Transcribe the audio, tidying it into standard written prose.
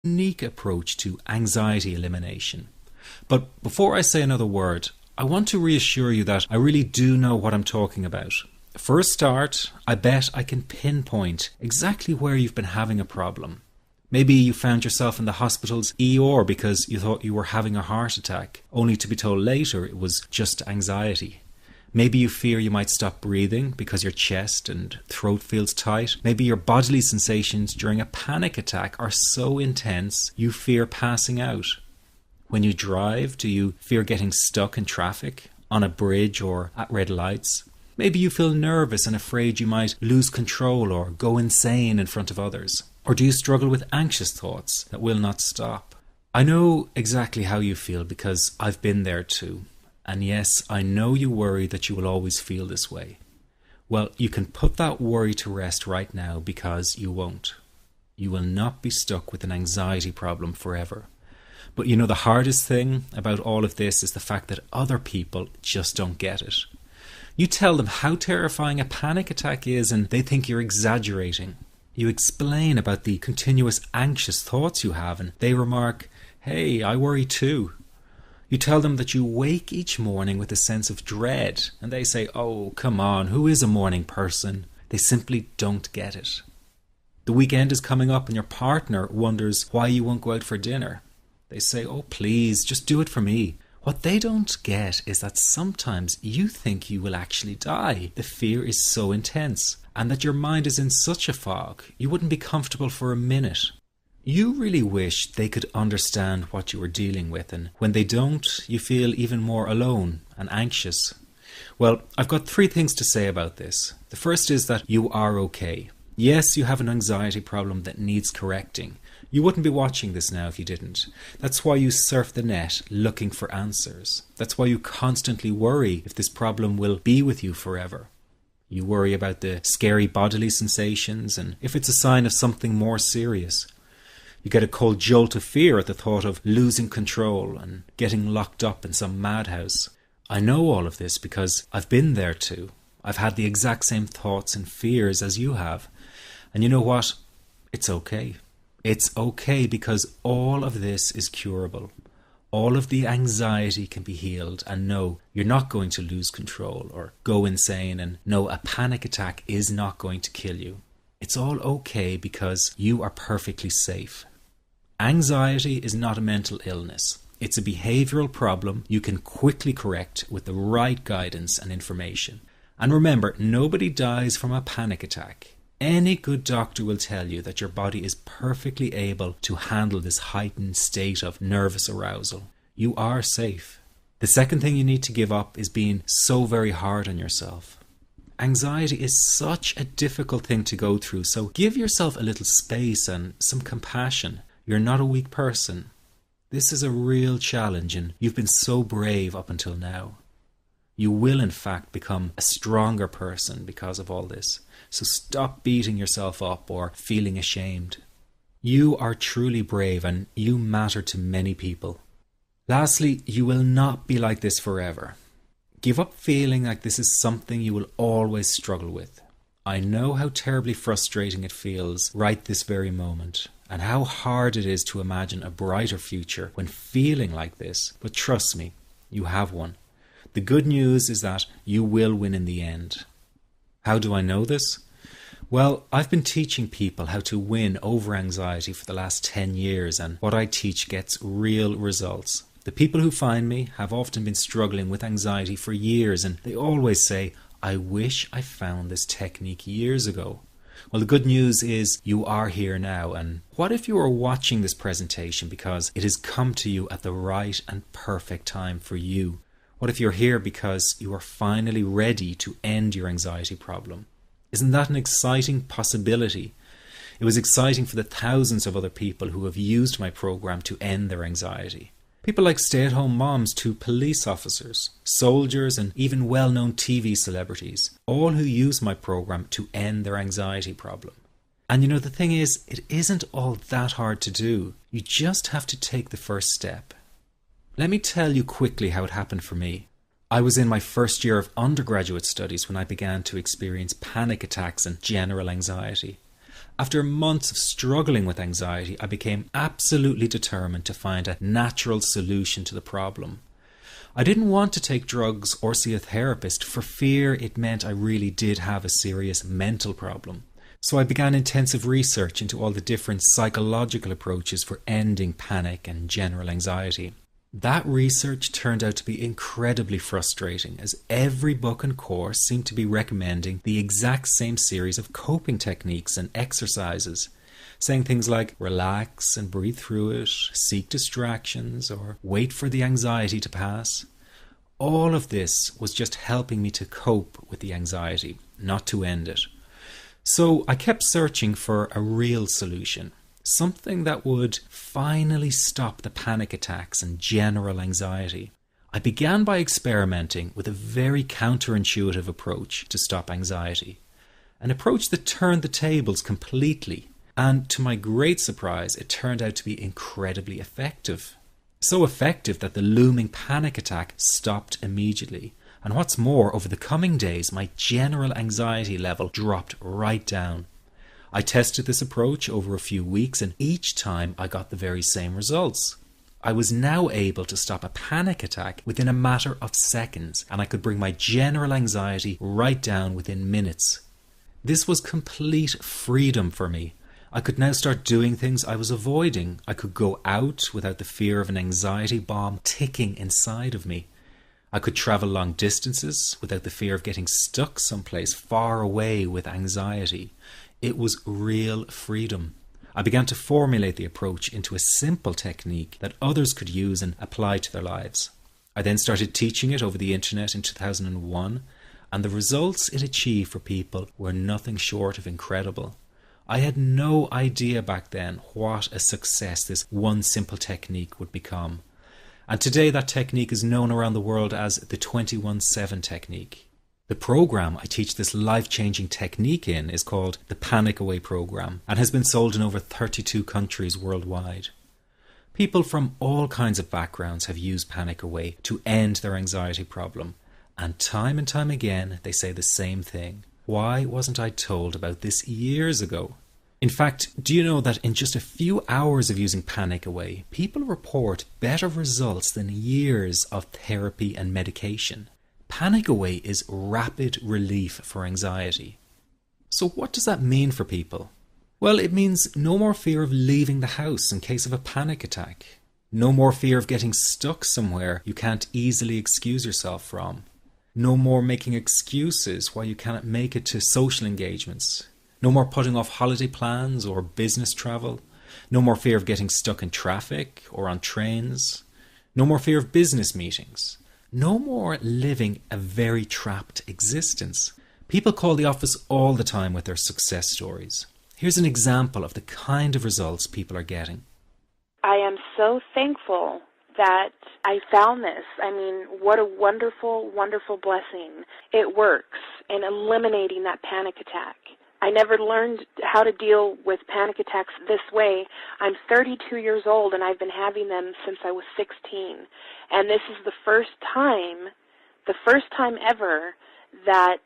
unique approach to anxiety elimination. But before I say another word, I want to reassure you that I really do know what I'm talking about. For a start, I bet I can pinpoint exactly where you've been having a problem. Maybe you found yourself in the hospital's ER because you thought you were having a heart attack, only to be told later it was just anxiety. Maybe you fear you might stop breathing because your chest and throat feels tight. Maybe your bodily sensations during a panic attack are so intense you fear passing out. When you drive, do you fear getting stuck in traffic, on a bridge or at red lights? Maybe you feel nervous and afraid you might lose control or go insane in front of others. Or do you struggle with anxious thoughts that will not stop? I know exactly how you feel because I've been there too. And yes, I know you worry that you will always feel this way. Well, you can put that worry to rest right now because you won't. You will not be stuck with an anxiety problem forever. But you know, the hardest thing about all of this is the fact that other people just don't get it. You tell them how terrifying a panic attack is and they think you're exaggerating. You explain about the continuous anxious thoughts you have and they remark, "Hey, I worry too." You tell them that you wake each morning with a sense of dread and they say, "Oh, come on, who is a morning person?" They simply don't get it. The weekend is coming up and your partner wonders why you won't go out for dinner. They say, "Oh, please, just do it for me." What they don't get is that sometimes you think you will actually die. The fear is so intense and that your mind is in such a fog, you wouldn't be comfortable for a minute. You really wish they could understand what you are dealing with, and when they don't, you feel even more alone and anxious. Well, I've got 3 things to say about this. The first is that you are okay. Yes, you have an anxiety problem that needs correcting. You wouldn't be watching this now if you didn't. That's why you surf the net looking for answers. That's why you constantly worry if this problem will be with you forever. You worry about the scary bodily sensations and if it's a sign of something more serious. You get a cold jolt of fear at the thought of losing control and getting locked up in some madhouse. I know all of this because I've been there too. I've had the exact same thoughts and fears as you have. And you know what? It's okay. It's okay because all of this is curable. All of the anxiety can be healed, and no, you're not going to lose control or go insane, and no, a panic attack is not going to kill you. It's all okay because you are perfectly safe. Anxiety is not a mental illness. It's a behavioral problem you can quickly correct with the right guidance and information. And remember, nobody dies from a panic attack. Any good doctor will tell you that your body is perfectly able to handle this heightened state of nervous arousal. You are safe. The second thing you need to give up is being so very hard on yourself. Anxiety is such a difficult thing to go through, so give yourself a little space and some compassion. You're not a weak person. This is a real challenge and you've been so brave up until now. You will in fact become a stronger person because of all this. So stop beating yourself up or feeling ashamed. You are truly brave and you matter to many people. Lastly, you will not be like this forever. Give up feeling like this is something you will always struggle with. I know how terribly frustrating it feels right this very moment, and how hard it is to imagine a brighter future when feeling like this, but trust me, you have one. The good news is that you will win in the end. How do I know this? Well, I've been teaching people how to win over anxiety for the last 10 years, and what I teach gets real results. The people who find me have often been struggling with anxiety for years, and they always say, "I wish I found this technique years ago." Well, the good news is you are here now, and what if you are watching this presentation because it has come to you at the right and perfect time for you? What if you're here because you are finally ready to end your anxiety problem? Isn't that an exciting possibility? It was exciting for the thousands of other people who have used my program to end their anxiety. People like stay-at-home moms to police officers, soldiers, and even well-known TV celebrities, all who use my program to end their anxiety problem. And you know, the thing is, it isn't all that hard to do. You just have to take the first step. Let me tell you quickly how it happened for me. I was in my first year of undergraduate studies when I began to experience panic attacks and general anxiety. After months of struggling with anxiety, I became absolutely determined to find a natural solution to the problem. I didn't want to take drugs or see a therapist for fear it meant I really did have a serious mental problem. So I began intensive research into all the different psychological approaches for ending panic and general anxiety. That research turned out to be incredibly frustrating, as every book and course seemed to be recommending the exact same series of coping techniques and exercises, saying things like relax and breathe through it, seek distractions, or wait for the anxiety to pass. All of this was just helping me to cope with the anxiety, not to end it. So I kept searching for a real solution. Something that would finally stop the panic attacks and general anxiety. I began by experimenting with a very counterintuitive approach to stop anxiety. An approach that turned the tables completely. And to my great surprise, it turned out to be incredibly effective. So effective that the looming panic attack stopped immediately. And what's more, over the coming days, my general anxiety level dropped right down. I tested this approach over a few weeks, and each time I got the very same results. I was now able to stop a panic attack within a matter of seconds, and I could bring my general anxiety right down within minutes. This was complete freedom for me. I could now start doing things I was avoiding. I could go out without the fear of an anxiety bomb ticking inside of me. I could travel long distances without the fear of getting stuck someplace far away with anxiety. It was real freedom. I began to formulate the approach into a simple technique that others could use and apply to their lives. I then started teaching it over the internet in 2001, and the results it achieved for people were nothing short of incredible. I had no idea back then what a success this one simple technique would become. And today that technique is known around the world as the 21-7 technique. The program I teach this life-changing technique in is called the Panic Away program and has been sold in over 32 countries worldwide. People from all kinds of backgrounds have used Panic Away to end their anxiety problem, and time again they say the same thing. Why wasn't I told about this years ago? In fact, do you know that in just a few hours of using Panic Away, people report better results than years of therapy and medication? Panic Away is rapid relief for anxiety. So what does that mean for people? Well, it means no more fear of leaving the house in case of a panic attack. No more fear of getting stuck somewhere you can't easily excuse yourself from. No more making excuses why you cannot make it to social engagements. No more putting off holiday plans or business travel. No more fear of getting stuck in traffic or on trains. No more fear of business meetings. No more living a very trapped existence. People call the office all the time with their success stories. Here's an example of the kind of results people are getting. I am so thankful that I found this. I mean, what a wonderful, wonderful blessing. It works in eliminating that panic attack. I never learned how to deal with panic attacks this way. I'm 32 years old and I've been having them since I was 16. And this is the first time ever that